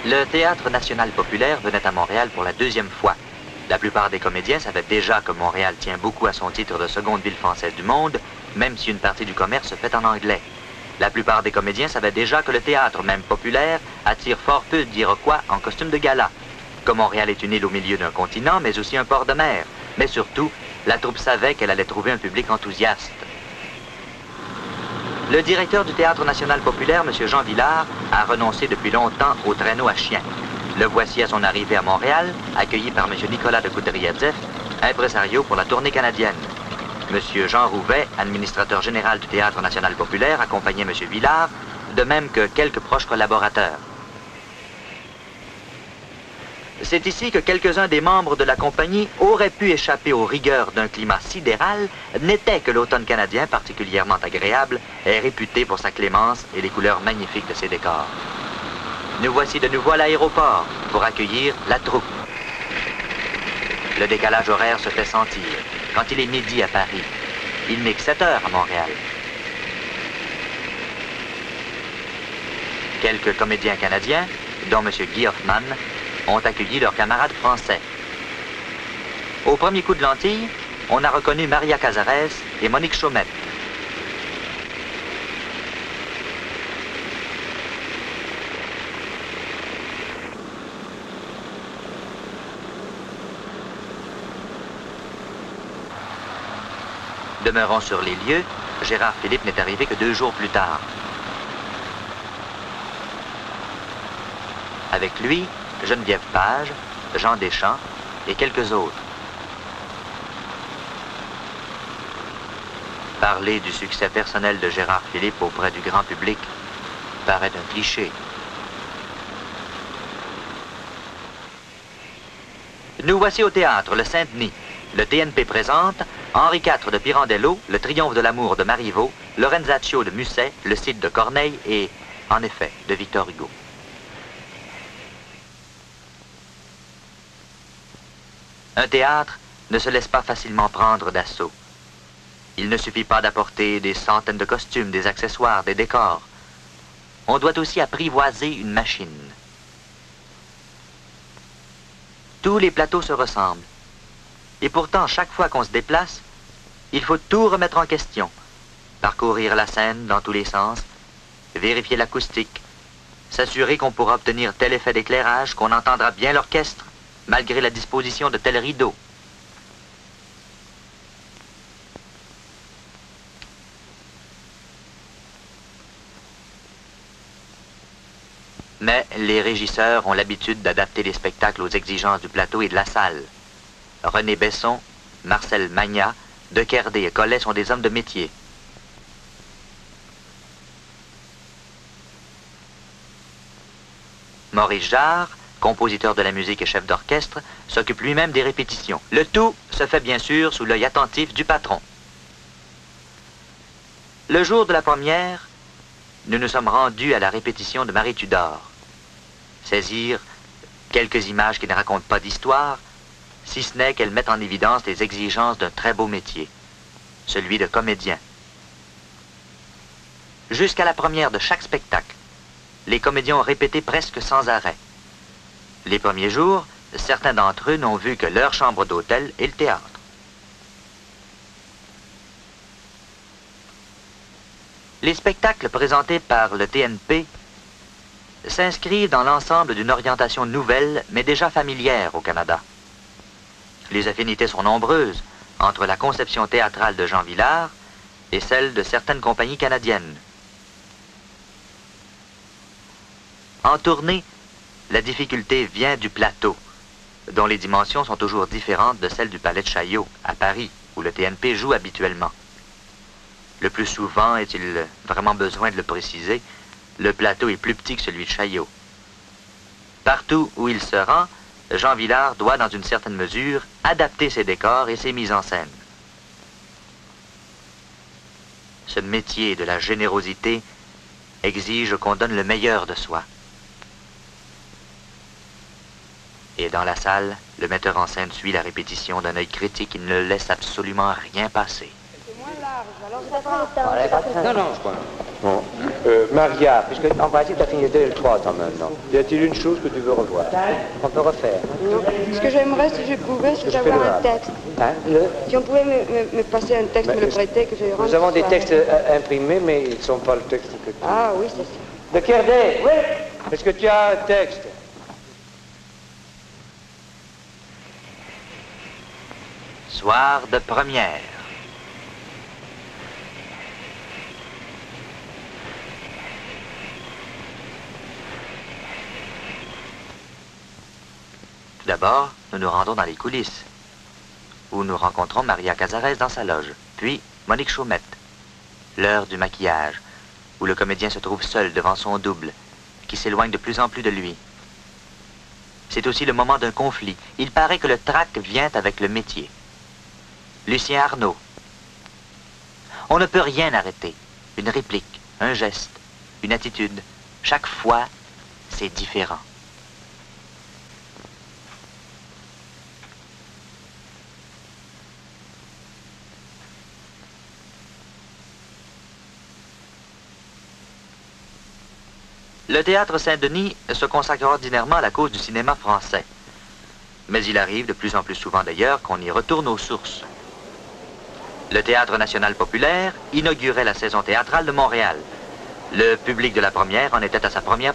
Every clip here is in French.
Le Théâtre national populaire venait à Montréal pour la deuxième fois. La plupart des comédiens savaient déjà que Montréal tient beaucoup à son titre de seconde ville française du monde, même si une partie du commerce se fait en anglais. La plupart des comédiens savaient déjà que le théâtre, même populaire, attire fort peu d'Iroquois en costume de gala. Que Montréal est une île au milieu d'un continent, mais aussi un port de mer. Mais surtout, la troupe savait qu'elle allait trouver un public enthousiaste. Le directeur du Théâtre national populaire, M. Jean Villard, a renoncé depuis longtemps au traîneau à chiens. Le voici à son arrivée à Montréal, accueilli par M. Nicolas de Coudriadzef, impresario pour la tournée canadienne. M. Jean Rouvet, administrateur général du Théâtre national populaire, accompagnait M. Villard, de même que quelques proches collaborateurs. C'est ici que quelques-uns des membres de la compagnie auraient pu échapper aux rigueurs d'un climat sidéral, n'était que l'automne canadien, particulièrement agréable, est réputé pour sa clémence et les couleurs magnifiques de ses décors. Nous voici de nouveau à l'aéroport pour accueillir la troupe. Le décalage horaire se fait sentir quand il est midi à Paris. Il n'est que 7 heures à Montréal. Quelques comédiens canadiens, dont M. Guy Hoffman, ont accueilli leurs camarades français. Au premier coup de lentille, on a reconnu Maria Cazares et Monique Chaumette. Demeurant sur les lieux, Gérard Philippe n'est arrivé que 2 jours plus tard. Avec lui, Geneviève Page, Jean Deschamps et quelques autres. Parler du succès personnel de Gérard Philippe auprès du grand public paraît un cliché. Nous voici au théâtre, le Saint-Denis. Le TNP présente Henri IV de Pirandello, Le Triomphe de l'amour de Marivaux, Lorenzaccio de Musset, Le Cid de Corneille et, en effet, de Victor Hugo. Un théâtre ne se laisse pas facilement prendre d'assaut. Il ne suffit pas d'apporter des centaines de costumes, des accessoires, des décors. On doit aussi apprivoiser une machine. Tous les plateaux se ressemblent. Et pourtant, chaque fois qu'on se déplace, il faut tout remettre en question. Parcourir la scène dans tous les sens, vérifier l'acoustique, s'assurer qu'on pourra obtenir tel effet d'éclairage, qu'on entendra bien l'orchestre, malgré la disposition de tel rideau. Mais les régisseurs ont l'habitude d'adapter les spectacles aux exigences du plateau et de la salle. René Besson, Marcel Magna, Dequerdé et Collet sont des hommes de métier. Maurice Jarre, compositeur de la musique et chef d'orchestre, s'occupe lui-même des répétitions. Le tout se fait bien sûr sous l'œil attentif du patron. Le jour de la première, nous nous sommes rendus à la répétition de Marie Tudor. Saisir quelques images qui ne racontent pas d'histoire, si ce n'est qu'elles mettent en évidence les exigences d'un très beau métier, celui de comédien. Jusqu'à la première de chaque spectacle, les comédiens ont répété presque sans arrêt. Les premiers jours, certains d'entre eux n'ont vu que leur chambre d'hôtel et le théâtre. Les spectacles présentés par le TNP s'inscrivent dans l'ensemble d'une orientation nouvelle, mais déjà familière au Canada. Les affinités sont nombreuses entre la conception théâtrale de Jean Villard et celle de certaines compagnies canadiennes. En tournée, la difficulté vient du plateau, dont les dimensions sont toujours différentes de celles du Palais de Chaillot, à Paris, où le TNP joue habituellement. Le plus souvent, est-il vraiment besoin de le préciser, le plateau est plus petit que celui de Chaillot. Partout où il se rend, Jean Villard doit, dans une certaine mesure, adapter ses décors et ses mises en scène. Ce métier de la générosité exige qu'on donne le meilleur de soi. Et dans la salle, le metteur en scène suit la répétition d'un œil critique qui ne laisse absolument rien passer. C'est moins large, alors ça prend le temps. Non, je crois. Bon. Maria, puisque en principe tu as fini 2 et le 3 toi maintenant, y a-t-il une chose que tu veux revoir? On peut refaire. Non. Ce que j'aimerais, si je pouvais, c'est avoir un texte. Hein? Si on pouvait me passer un texte, me le prêter, que je rentre. Nous avons des textes imprimés, mais ils ne sont pas le texte que tu... Ah oui, c'est ça. De Kerdé, oui. Est-ce que tu as un texte? Soir de première. Tout d'abord, nous nous rendons dans les coulisses, où nous rencontrons Maria Cazares dans sa loge, puis Monique Chaumette. L'heure du maquillage, où le comédien se trouve seul devant son double, qui s'éloigne de plus en plus de lui. C'est aussi le moment d'un conflit. Il paraît que le trac vient avec le métier. Lucien Arnaud. On ne peut rien arrêter. Une réplique, un geste, une attitude. Chaque fois, c'est différent. Le théâtre Saint-Denis se consacre ordinairement à la cause du cinéma français. Mais il arrive de plus en plus souvent d'ailleurs qu'on y retourne aux sources. Le Théâtre national populaire inaugurait la saison théâtrale de Montréal. Le public de la première en était à sa première.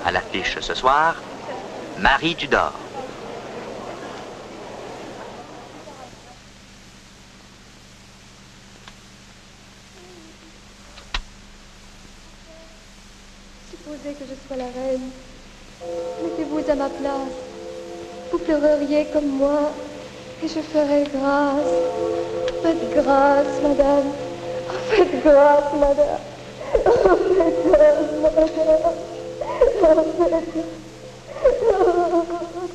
À l'affiche ce soir, Marie Tudor. Supposez que je sois la reine. Mettez-vous à ma place. Vous pleureriez comme moi et je ferai grâce. Faites grâce, madame. Faites grâce, madame. Faites grâce, madame.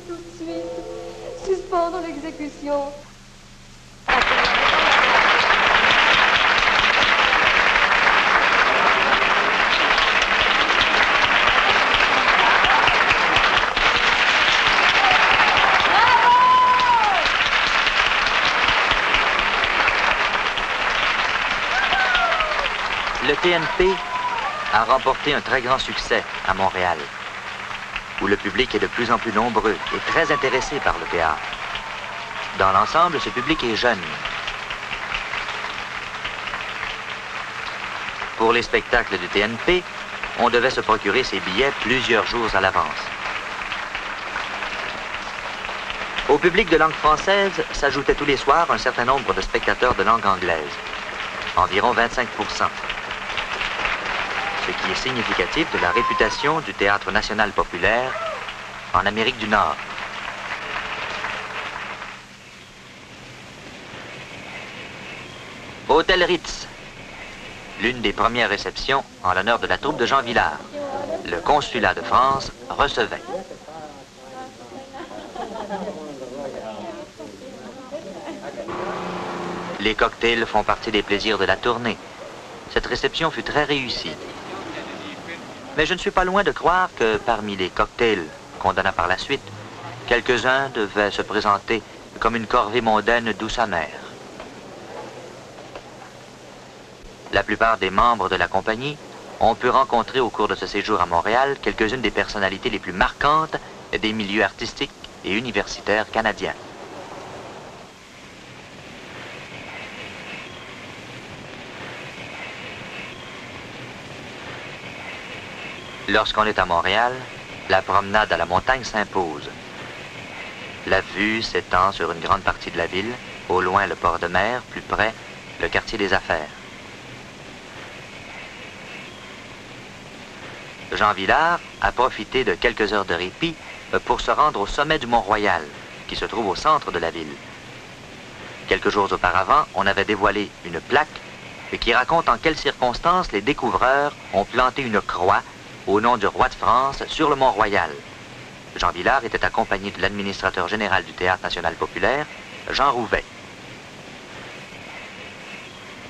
Tout de suite, suspendre l'exécution. Le TNP a remporté un très grand succès à Montréal, où le public est de plus en plus nombreux et très intéressé par le théâtre. Dans l'ensemble, ce public est jeune. Pour les spectacles du TNP, on devait se procurer ses billets plusieurs jours à l'avance. Au public de langue française s'ajoutait tous les soirs un certain nombre de spectateurs de langue anglaise, environ 25%. Ce qui est significatif de la réputation du Théâtre national populaire en Amérique du Nord. Hôtel Ritz, l'une des premières réceptions en l'honneur de la troupe de Jean Vilar. Le consulat de France recevait. Les cocktails font partie des plaisirs de la tournée. Cette réception fut très réussie. Mais je ne suis pas loin de croire que parmi les cocktails qu'on donna par la suite, quelques-uns devaient se présenter comme une corvée mondaine douce amère. La plupart des membres de la compagnie ont pu rencontrer au cours de ce séjour à Montréal quelques-unes des personnalités les plus marquantes des milieux artistiques et universitaires canadiens. Lorsqu'on est à Montréal, la promenade à la montagne s'impose. La vue s'étend sur une grande partie de la ville, au loin le port de mer, plus près, le quartier des affaires. Jean Vilar a profité de quelques heures de répit pour se rendre au sommet du Mont-Royal, qui se trouve au centre de la ville. Quelques jours auparavant, on avait dévoilé une plaque qui raconte en quelles circonstances les découvreurs ont planté une croix au nom du roi de France sur le Mont-Royal. Jean Vilar était accompagné de l'administrateur général du Théâtre national populaire, Jean Rouvet.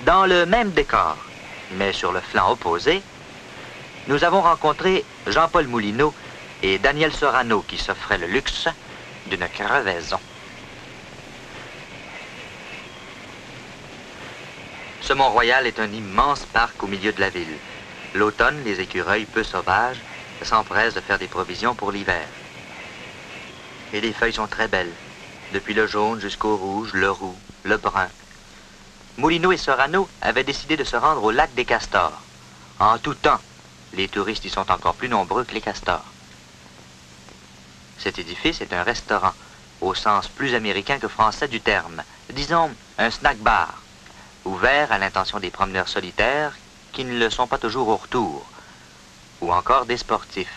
Dans le même décor, mais sur le flanc opposé, nous avons rencontré Jean-Paul Moulineau et Daniel Sorano qui s'offraient le luxe d'une crevaison. Ce Mont-Royal est un immense parc au milieu de la ville. L'automne, les écureuils peu sauvages s'empressent de faire des provisions pour l'hiver. Et les feuilles sont très belles, depuis le jaune jusqu'au rouge, le roux, le brun. Moulineau et Sorano avaient décidé de se rendre au lac des Castors. En tout temps, les touristes y sont encore plus nombreux que les castors. Cet édifice est un restaurant, au sens plus américain que français du terme. Disons, un snack-bar, ouvert à l'intention des promeneurs solitaires qui ne le sont pas toujours au retour, ou encore des sportifs.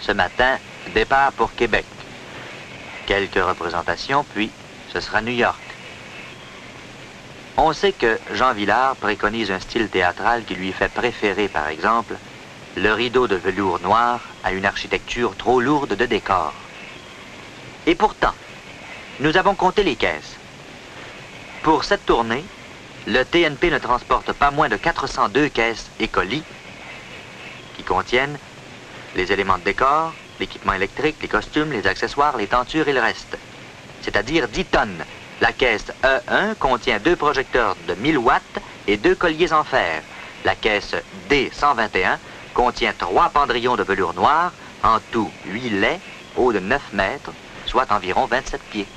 Ce matin, départ pour Québec. Quelques représentations, puis ce sera New York. On sait que Jean Vilar préconise un style théâtral qui lui fait préférer, par exemple, le rideau de velours noir à une architecture trop lourde de décors. Et pourtant, nous avons compté les caisses. Pour cette tournée, le TNP ne transporte pas moins de 402 caisses et colis qui contiennent les éléments de décor, l'équipement électrique, les costumes, les accessoires, les tentures et le reste. C'est-à-dire 10 tonnes. La caisse E1 contient 2 projecteurs de 1000 watts et 2 colliers en fer. La caisse D121 contient 3 pendrillons de velours noir, en tout 8 laits, hauts de 9 mètres, soit environ 27 pieds.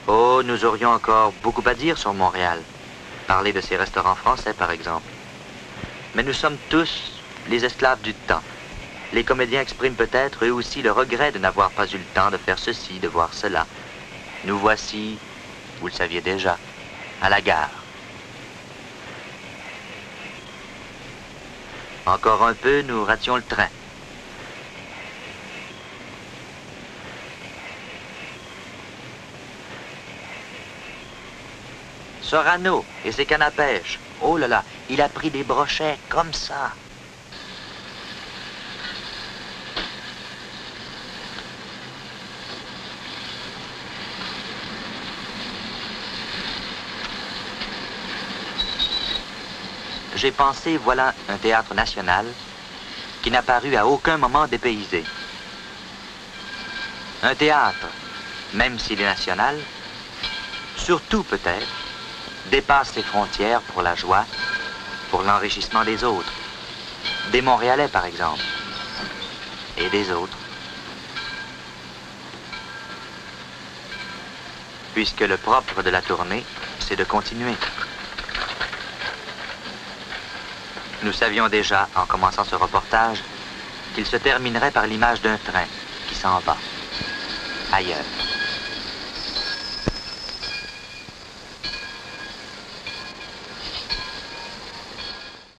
Oh, nous aurions encore beaucoup à dire sur Montréal. Parler de ces restaurants français, par exemple. Mais nous sommes tous les esclaves du temps. Les comédiens expriment peut-être eux aussi le regret de n'avoir pas eu le temps de faire ceci, de voir cela. Nous voici, vous le saviez déjà, à la gare. Encore un peu, nous rations le train. Sorano et ses cannes à pêche. Oh là là, il a pris des brochets comme ça. J'ai pensé, voilà un théâtre national qui n'a paru à aucun moment dépaysé. Un théâtre, même s'il est national, surtout peut-être, dépasse les frontières pour la joie, pour l'enrichissement des autres. Des Montréalais, par exemple, et des autres. Puisque le propre de la tournée, c'est de continuer. Nous savions déjà, en commençant ce reportage, qu'il se terminerait par l'image d'un train qui s'en va, ailleurs.